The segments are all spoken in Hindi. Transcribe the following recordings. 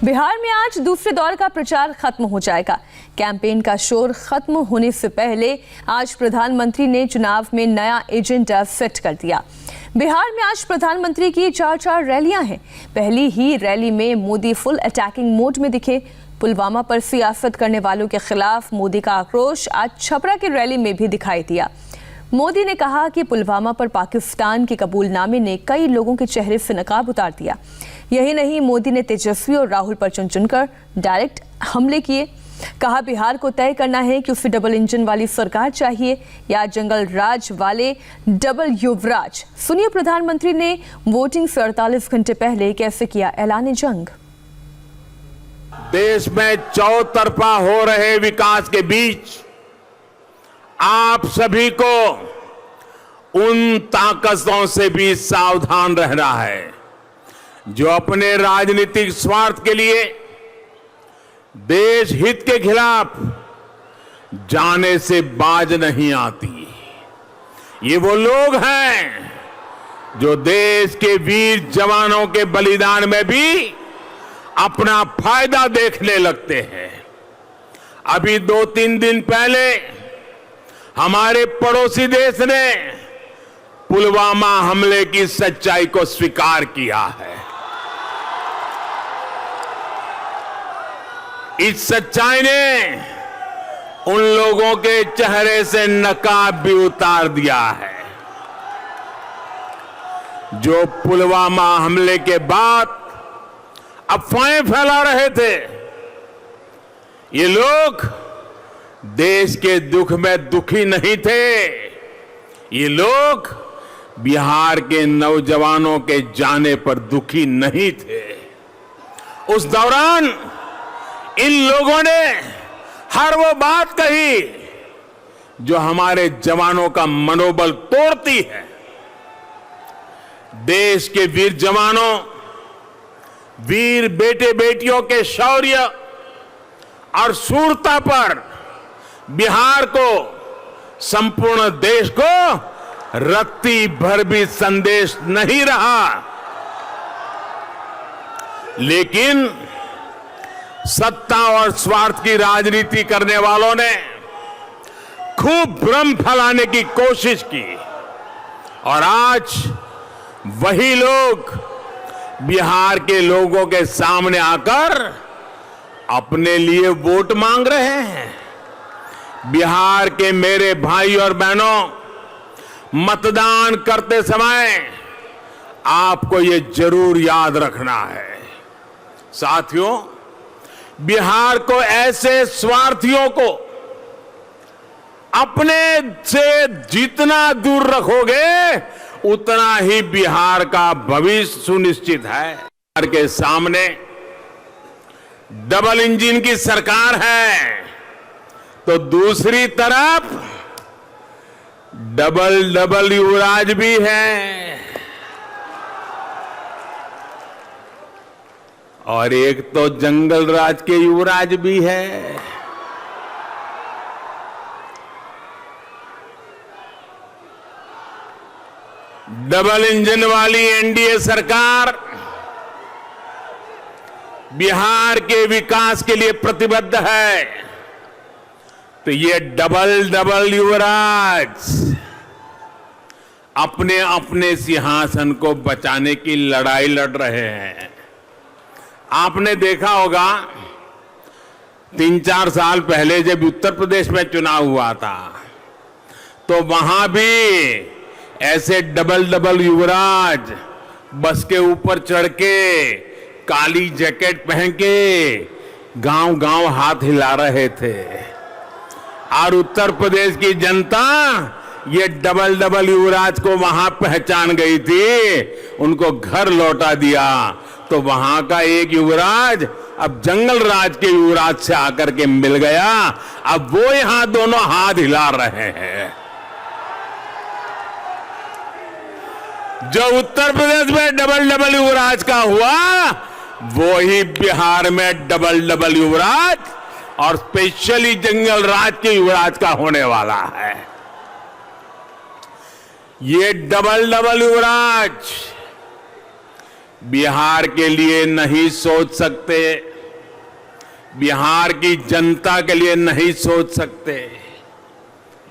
बिहार में आज दूसरे दौर का प्रचार खत्म हो जाएगा। कैंपेन का शोर खत्म होने से पहले आज प्रधानमंत्री ने चुनाव में नया एजेंडा सेट कर दिया। बिहार में आज प्रधानमंत्री की चार रैलियां हैं। पहली ही रैली में मोदी फुल अटैकिंग मोड में दिखे। पुलवामा पर सियासत करने वालों के खिलाफ मोदी का आक्रोश आज छपरा की रैली में भी दिखाई दिया। मोदी ने कहा कि पुलवामा पर पाकिस्तान के कबूलनामे ने कई लोगों के चेहरे से नकाब उतार दिया। यही नहीं, मोदी ने तेजस्वी और राहुल पर चुनकर डायरेक्ट हमले किए। कहा बिहार को तय करना है कि उसे डबल इंजन वाली सरकार चाहिए या जंगल राज वाले डबल युवराज। सुनिए प्रधानमंत्री ने वोटिंग से 48 घंटे पहले कैसे किया ऐलान जंग। देश में चौतरफा हो रहे विकास के बीच आप सभी को उन ताकतों से भी सावधान रहना है जो अपने राजनीतिक स्वार्थ के लिए देश हित के खिलाफ जाने से बाज नहीं आती। ये वो लोग हैं जो देश के वीर जवानों के बलिदान में भी अपना फायदा देखने लगते हैं। अभी 2-3 दिन पहले हमारे पड़ोसी देश ने पुलवामा हमले की सच्चाई को स्वीकार किया है। इस सच्चाई ने उन लोगों के चेहरे से नकाब भी उतार दिया है जो पुलवामा हमले के बाद अफवाहें फैला रहे थे। ये लोग देश के दुख में दुखी नहीं थे। ये लोग बिहार के नौजवानों के जाने पर दुखी नहीं थे। उस दौरान इन लोगों ने हर वो बात कही जो हमारे जवानों का मनोबल तोड़ती है। देश के वीर जवानों, वीर बेटे बेटियों के शौर्य और शूरता पर बिहार को, संपूर्ण देश को रत्ती भर भी संदेश नहीं रहा। लेकिन सत्ता और स्वार्थ की राजनीति करने वालों ने खूब भ्रम फैलाने की कोशिश की और आज वही लोग बिहार के लोगों के सामने आकर अपने लिए वोट मांग रहे हैं। बिहार के मेरे भाई और बहनों, मतदान करते समय आपको ये जरूर याद रखना है। साथियों, बिहार को ऐसे स्वार्थियों को अपने से जितना दूर रखोगे उतना ही बिहार का भविष्य सुनिश्चित है। बिहार के सामने डबल इंजन की सरकार है तो दूसरी तरफ डबल युवराज भी है और एक तो जंगल राज के युवराज भी है। डबल इंजन वाली एनडीए सरकार बिहार के विकास के लिए प्रतिबद्ध है तो ये डबल युवराज अपने अपने सिंहासन को बचाने की लड़ाई लड़ रहे हैं। आपने देखा होगा 3-4 साल पहले जब उत्तर प्रदेश में चुनाव हुआ था तो वहां भी ऐसे डबल युवराज बस के ऊपर चढ़ के काली जैकेट पहन के गांव हाथ हिला रहे थे और उत्तर प्रदेश की जनता ये डबल युवराज को वहां पहचान गई थी, उनको घर लौटा दिया। तो वहां का एक युवराज अब जंगल राज के युवराज से आकर के मिल गया। अब वो यहां दोनों हाथ हिला रहे हैं। जो उत्तर प्रदेश में डबल युवराज का हुआ वो ही बिहार में डबल युवराज और स्पेशली जंगल राज के युवराज का होने वाला है। ये डबल युवराज बिहार के लिए नहीं सोच सकते, बिहार की जनता के लिए नहीं सोच सकते।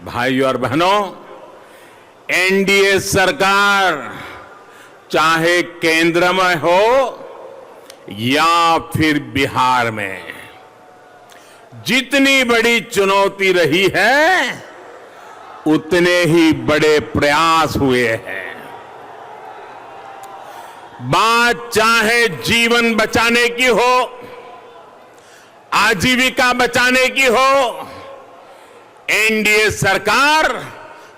भाइयों और बहनों, एनडीए सरकार चाहे केंद्र में हो या फिर बिहार में, जितनी बड़ी चुनौती रही है उतने ही बड़े प्रयास हुए हैं। बात चाहे जीवन बचाने की हो, आजीविका बचाने की हो, एनडीए सरकार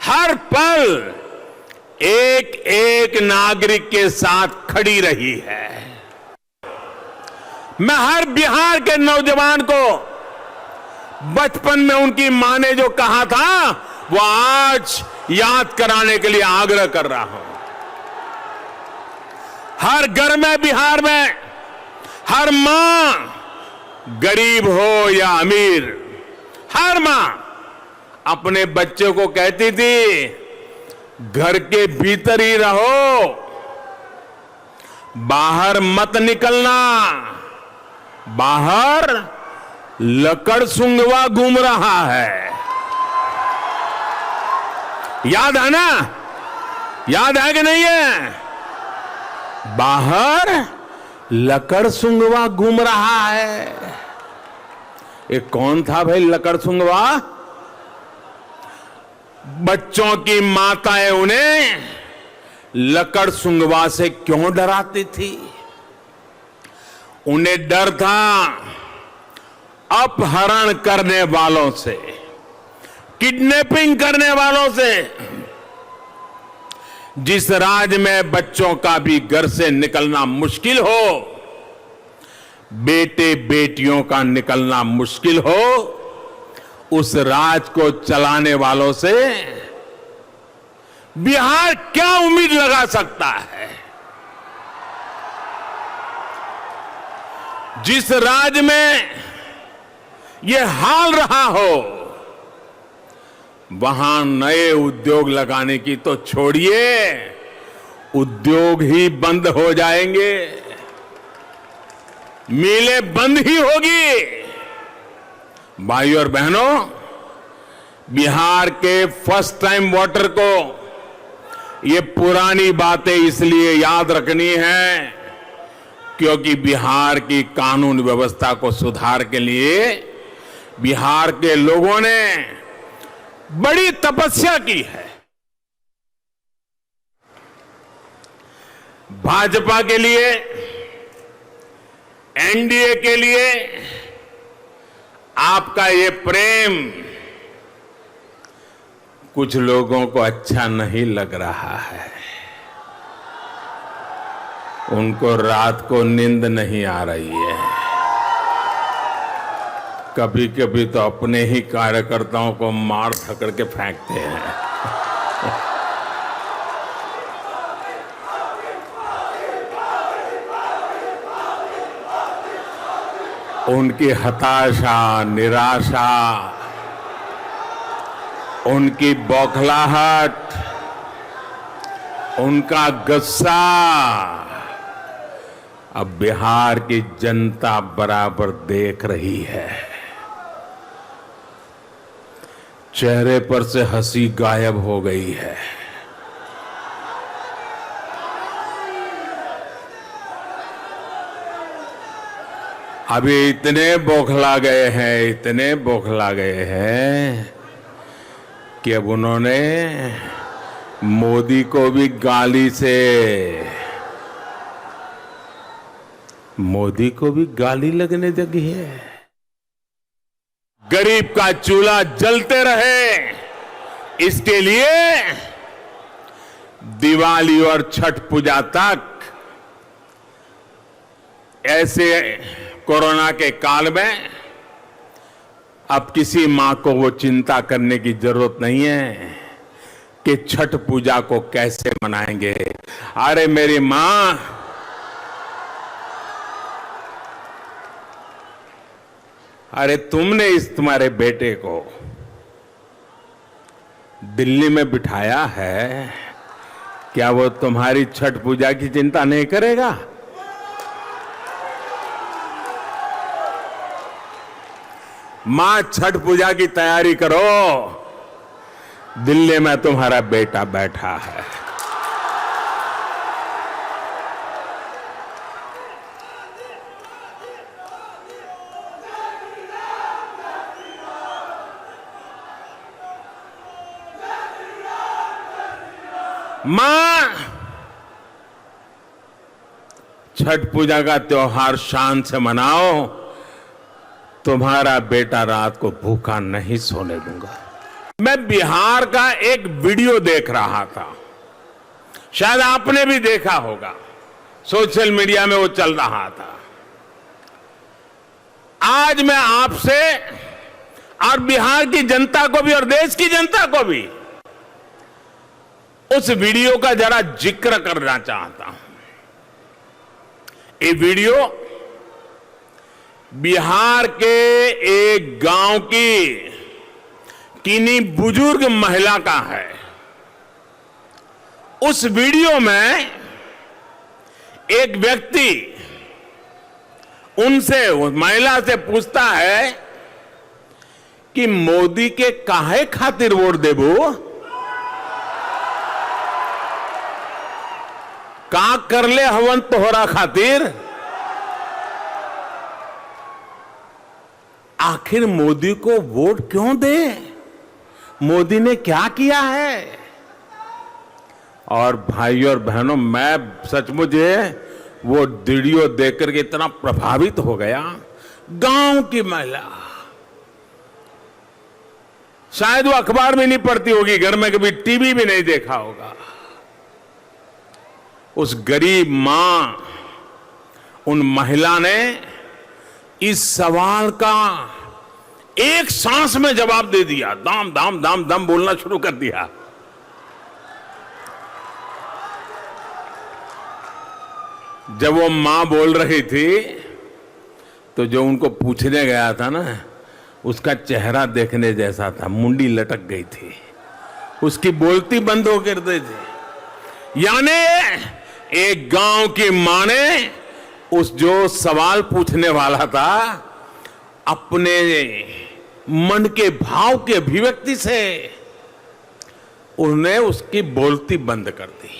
हर पल एक एक नागरिक के साथ खड़ी रही है। मैं हर बिहार के नौजवान को बचपन में उनकी मां ने जो कहा था वो आज याद कराने के लिए आग्रह कर रहा हूं। हर घर में बिहार में हर मां, गरीब हो या अमीर, हर मां अपने बच्चे को कहती थी घर के भीतर ही रहो, बाहर मत निकलना, बाहर लकड़ सुंगवा घूम रहा है। याद है ना? याद है कि नहीं है? बाहर लकड़ सुंगवा घूम रहा है। ये कौन था भाई लकड़ सुंगवा? बच्चों की माताएं उन्हें लकड़ सुंगवा से क्यों डराती थी? उन्हें डर था अपहरण करने वालों से, किडनैपिंग करने वालों से। जिस राज्य में बच्चों का भी घर से निकलना मुश्किल हो, बेटे बेटियों का निकलना मुश्किल हो, उस राज को चलाने वालों से बिहार क्या उम्मीद लगा सकता है? जिस राज्य में यह हाल रहा हो, वहां नए उद्योग लगाने की तो छोड़िए, उद्योग ही बंद हो जाएंगे, मिलें बंद ही होगी। भाइयों और बहनों, बिहार के फर्स्ट टाइम वोटर को ये पुरानी बातें इसलिए याद रखनी है क्योंकि बिहार की कानून व्यवस्था को सुधार के लिए बिहार के लोगों ने बड़ी तपस्या की है। भाजपा के लिए, एनडीए के लिए आपका ये प्रेम कुछ लोगों को अच्छा नहीं लग रहा है। उनको रात को नींद नहीं आ रही है। कभी कभी तो अपने ही कार्यकर्ताओं को मार धकड़ के फेंकते हैं। उनकी हताशा, निराशा, उनकी बौखलाहट, उनका गुस्सा अब बिहार की जनता बराबर देख रही है। चेहरे पर से हंसी गायब हो गई है। अभी इतने बौखला गए हैं, इतने बौखला गए हैं कि अब उन्होंने मोदी को भी गाली से, मोदी को भी गाली लगने लगी है। गरीब का चूल्हा जलते रहे इसके लिए दिवाली और छठ पूजा तक ऐसे कोरोना के काल में अब किसी मां को वो चिंता करने की जरूरत नहीं है कि छठ पूजा को कैसे मनाएंगे। अरे मेरी मां, अरे तुमने इस तुम्हारे बेटे को दिल्ली में बिठाया है, क्या वो तुम्हारी छठ पूजा की चिंता नहीं करेगा? मां छठ पूजा की तैयारी करो, दिल्ली में तुम्हारा बेटा बैठा है। मां, छठ पूजा का त्योहार शान से मनाओ, तुम्हारा बेटा रात को भूखा नहीं सोने दूंगा। मैं बिहार का एक वीडियो देख रहा था, शायद आपने भी देखा होगा, सोशल मीडिया में वो चल रहा था। आज मैं आपसे और बिहार की जनता को भी और देश की जनता को भी उस वीडियो का जरा जिक्र करना चाहता हूं। ये वीडियो बिहार के एक गांव की किन्हीं बुजुर्ग महिला का है। उस वीडियो में एक व्यक्ति उनसे, उस महिला से पूछता है कि मोदी के काहे खातिर वोट देबो, का कर ले हवन तोहरा खातिर। आखिर मोदी को वोट क्यों दे, मोदी ने क्या किया है। और भाइयों और बहनों, मैं सचमुच वो वीडियो देख करके इतना प्रभावित हो गया। गांव की महिला, शायद वो अखबार में नहीं पढ़ती होगी, घर में कभी टीवी भी नहीं देखा होगा। उस गरीब मां, उन महिला ने इस सवाल का एक सांस में जवाब दे दिया। दाम दाम दाम दाम बोलना शुरू कर दिया। जब वो मां बोल रही थी तो जो उनको पूछने गया था ना, उसका चेहरा देखने जैसा था, मुंडी लटक गई थी, उसकी बोलती बंद हो कर दी थी। यानी एक गांव की मां ने उस जो सवाल पूछने वाला था, अपने मन के भाव की अभिव्यक्ति से उन्हें उसकी बोलती बंद कर दी।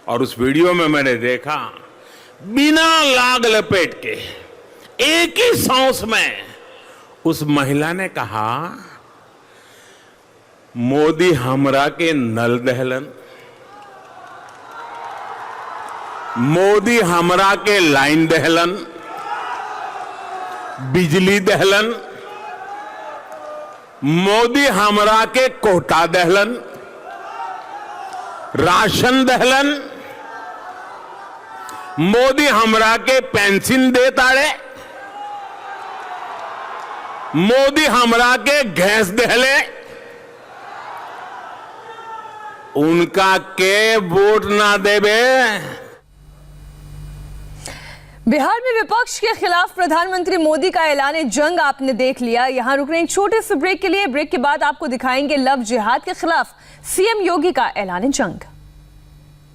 और उस वीडियो में मैंने देखा, बिना लाग लपेट के एक ही सांस में उस महिला ने कहा, मोदी हमरा के नल दहलन, मोदी हमरा के लाइन दहलन, बिजली दहलन, मोदी हमरा के कोटा दहलन, राशन दहलन, मोदी हमरा के पेंशन दे ताड़े, मोदी हमरा के गैस दहले, उनका के वोट ना देवे। बिहार में विपक्ष के खिलाफ प्रधानमंत्री मोदी का ऐलान जंग आपने देख लिया। यहां रुक रहे हैं एक छोटे से ब्रेक के लिए। ब्रेक के बाद आपको दिखाएंगे लव जिहाद के खिलाफ सीएम योगी का ऐलान जंग।